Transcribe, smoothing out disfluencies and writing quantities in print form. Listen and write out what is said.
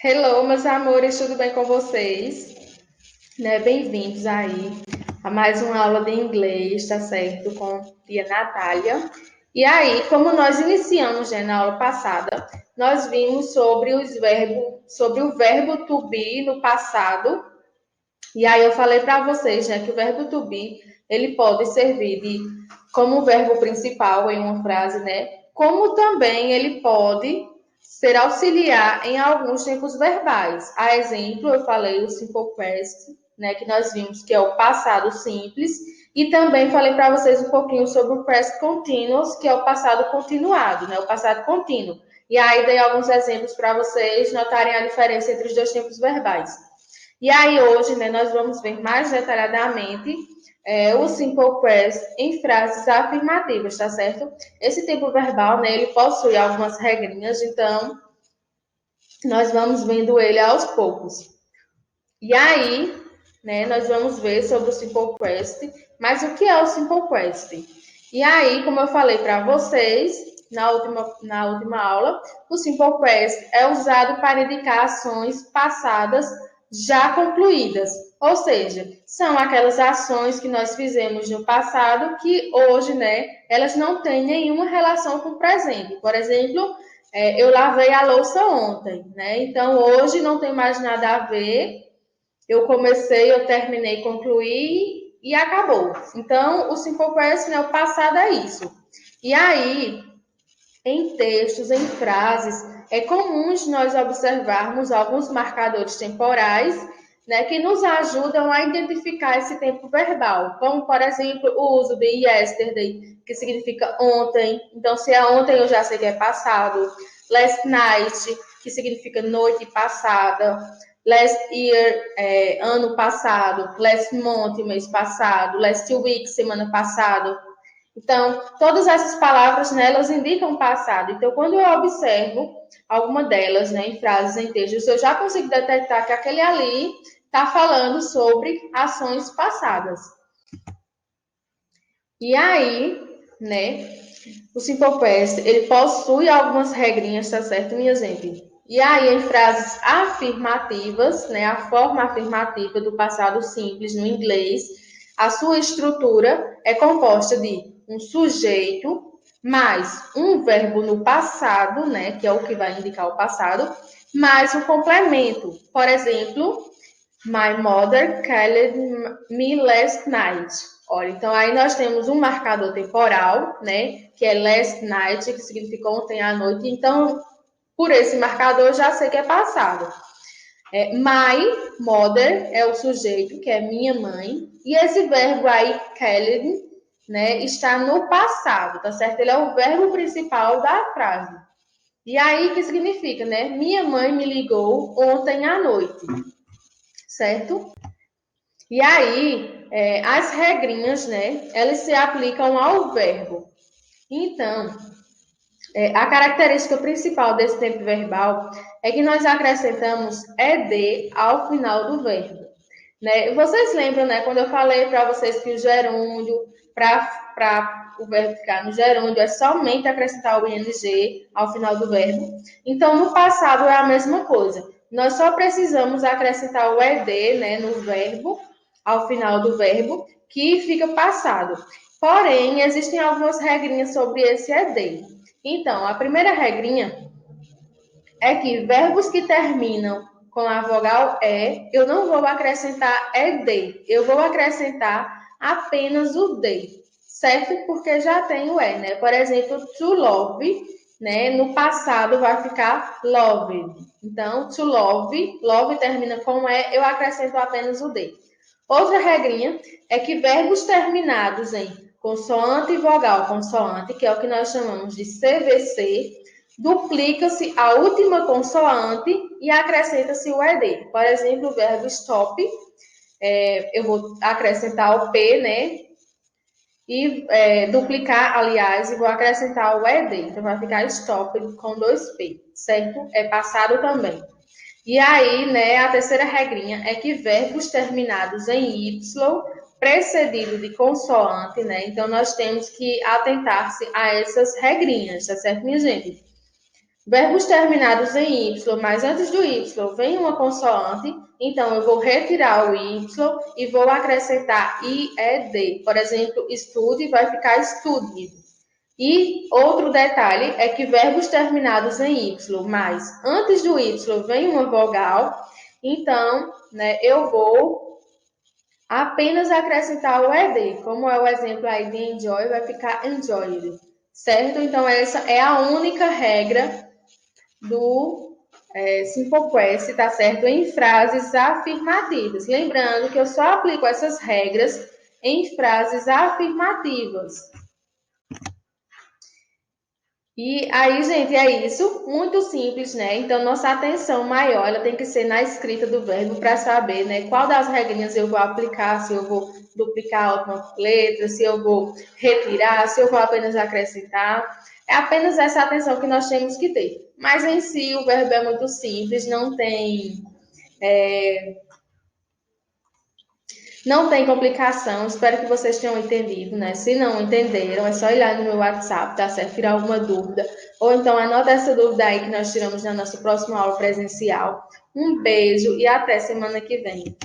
Hello, meus amores, tudo bem com vocês? Bem-vindos aí a mais uma aula de inglês, tá certo? Com tia Natália. E aí, como nós iniciamos, na aula passada, nós vimos sobre o verbo to be no passado. E aí eu falei para vocês, que o verbo to be, ele pode servir como verbo principal em uma frase, como também ele pode ser auxiliar em alguns tempos verbais. A exemplo, eu falei o simple past, que nós vimos que é o passado simples, e também falei para vocês um pouquinho sobre o present continuous, que é o passado continuado, o passado contínuo. E aí dei alguns exemplos para vocês notarem a diferença entre os dois tempos verbais. E aí hoje, nós vamos ver mais detalhadamente o simple past em frases afirmativas, tá certo? Esse tempo verbal, ele possui algumas regrinhas, então nós vamos vendo ele aos poucos. E aí, nós vamos ver sobre o simple past, mas o que é o simple past? E aí, como eu falei para vocês na última aula, o simple past é usado para indicar ações passadas já concluídas. Ou seja, são aquelas ações que nós fizemos no passado que hoje, elas não têm nenhuma relação com o presente. Por exemplo, eu lavei a louça ontem, Então, hoje não tem mais nada a ver. Eu comecei, eu terminei, concluí e acabou. Então, o simple past, o passado é isso. E aí, em textos, em frases, é comum nós observarmos alguns marcadores temporais, que nos ajudam a identificar esse tempo verbal. Como, por exemplo, o uso de yesterday, que significa ontem. Então, se é ontem, eu já sei que é passado. Last night, que significa noite passada. Last year, ano passado. Last month, mês passado. Last week, semana passada. Então, todas essas palavras, elas indicam passado. Então, quando eu observo alguma delas, em frases, em textos, eu já consigo detectar que aquele ali está falando sobre ações passadas. E aí, o simple past, ele possui algumas regrinhas, tá certo, minha gente? E aí, em frases afirmativas, a forma afirmativa do passado simples no inglês, a sua estrutura é composta de um sujeito mais um verbo no passado, que é o que vai indicar o passado, mais um complemento. Por exemplo, my mother called me last night. Olha, então aí nós temos um marcador temporal, que é last night, que significa ontem à noite. Então, por esse marcador, eu já sei que é passado. My mother é o sujeito, que é minha mãe, e esse verbo aí, called, está no passado, tá certo? Ele é o verbo principal da frase. E aí, que significa, Minha mãe me ligou ontem à noite, certo? E aí, as regrinhas, elas se aplicam ao verbo. Então, a característica principal desse tempo verbal é que nós acrescentamos ed ao final do verbo. Vocês lembram, quando eu falei para vocês que o gerúndio, para o verbo ficar no gerúndio, é somente acrescentar o ing ao final do verbo? Então, no passado é a mesma coisa. Nós só precisamos acrescentar o ed, no verbo, ao final do verbo, que fica passado. Porém, existem algumas regrinhas sobre esse ed. Então, a primeira regrinha é que verbos que terminam com a vogal E, eu não vou acrescentar ED, eu vou acrescentar apenas o D, certo? Porque já tem o E, Por exemplo, to love, no passado vai ficar loved. Então, to love, love termina com E, eu acrescento apenas o D. Outra regrinha é que verbos terminados em consoante e vogal consoante, que é o que nós chamamos de CVC, duplica-se a última consoante e acrescenta-se o ED. Por exemplo, o verbo stop, eu vou acrescentar o P, E duplicar, aliás, e vou acrescentar o ED. Então, vai ficar stop com 2P, certo? É passado também. E aí, a terceira regrinha é que verbos terminados em Y, precedido de consoante, Então, nós temos que atentar-se a essas regrinhas, tá certo, minha gente? Verbos terminados em Y, mas antes do Y vem uma consoante, então eu vou retirar o Y e vou acrescentar IED. Por exemplo, estude vai ficar estude. E outro detalhe é que verbos terminados em Y, mas antes do Y vem uma vogal, então, né, eu vou apenas acrescentar o ED. Como é o exemplo aí de enjoy, vai ficar enjoyed, certo? Então, essa é a única regra do Simple Quest, tá certo? Em frases afirmativas. Lembrando que eu só aplico essas regras em frases afirmativas. E aí, gente, é isso, muito simples, né? Então, nossa atenção maior, ela tem que ser na escrita do verbo para saber, né, qual das regrinhas eu vou aplicar, se eu vou duplicar a última letra, se eu vou retirar, se eu vou apenas acrescentar. É apenas essa atenção que nós temos que ter. Mas em si, o verbo é muito simples, não tem complicação, espero que vocês tenham entendido, né? Se não entenderam, é só ir lá no meu WhatsApp, tá certo? Tirar alguma dúvida. Ou então anota essa dúvida aí que nós tiramos na nossa próxima aula presencial. Um beijo e até semana que vem.